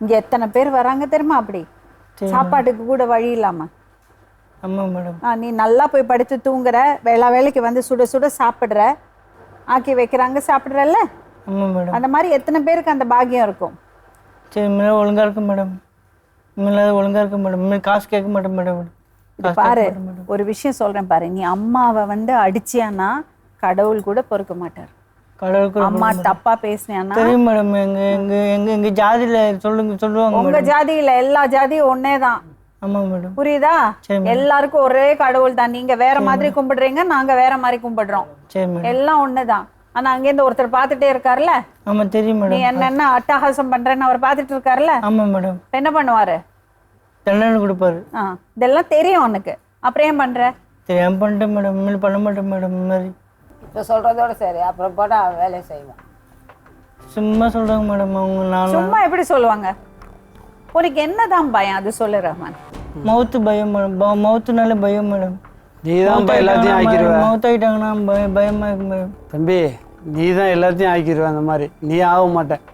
இங்க எத்தனை பேர் வராங்க தெரியுமா? அப்படி சாப்பாட்டுக்கு கூட வழி இல்லாம. ஆமா மேடம். நீ நல்லா போய் படுத்து தூங்குற, வேலைக்கு வந்து சுட சுட சாப்பிடுற, ஆக்கி வைக்கிறாங்க சாப்பிடுறல்ல. ஆமா மேடம். அந்த மாதிரி எத்தனை பேருக்கு அந்த பாக்கியம் இருக்கும்? சரி மேடம், ஒழுங்கா இருக்கு மேடம். இனிமேல் ஒழுங்கா இருக்கு மேடம். இனிமேல் காசு கேட்க மாட்டேன் மேடம். பாரு, ஒரு விஷயம் சொல்றேன் பாரு, நீ அம்மாவை வந்து அடிச்சியானா கடவுள் கூட பொறுக்க மாட்டார். கடவுளுக்கு அம்மா தப்பா பேசினா தெரியும் மேடம். எங்க ஜாதியில சொல்லுவாங்க. உங்க ஜாதியில எல்லா ஜாதியும் ஒன்னேதான். ஆமா மேடம். புரியுதா? எல்லாருக்கும் ஒரே கடவுள் தான். நீங்க வேற மாதிரி கும்பிடுறீங்க, நாங்க வேற மாதிரி கும்பிடுறோம். எல்லாம் ஒண்ணுதான். ஆனா அங்கேருந்து ஒருத்தர் பாத்துட்டே இருக்காருல்ல. ஆமா தெரியும் மேடம். நீ என்னென்ன அட்டகாசம் பண்றேன்னு அவர் பாத்துட்டு இருக்காருல்ல. ஆமா மேடம். என்ன பண்ணுவாரு? தண்டனை கொடுப்பாரு. இதெல்லாம் தெரியும் உனக்கு, அப்புறம் ஏன் பண்ற? தெரியாம பண்ணிட்டேன் மேடம். இனிமேல் பண்ண மாட்டேன் மேடம். இந்த மாதிரி இப்போ சொல்றதோட சரி, அப்புறம் போட வேலையை செய்வான். சும்மா சொல்றாங்க மேடம் அவங்க. நான் சும்மா எப்படி சொல்லுவாங்க? உனக்கு என்னதான் பயம் அது சொல்லு ரஹ்மான். மவுத்து பயம் மேடம். மவுத்துனாலே பயம் மேடம். நீ தான் எல்லாத்தையும் ஆக்கிடுவ. மவுத் ஆகிட்டாங்கன்னா பயமா இருக்கு மேடம். தம்பி, நீ தான் எல்லாத்தையும் ஆக்கிடுவ. அந்த மாதிரி நீ ஆக மாட்டேன்.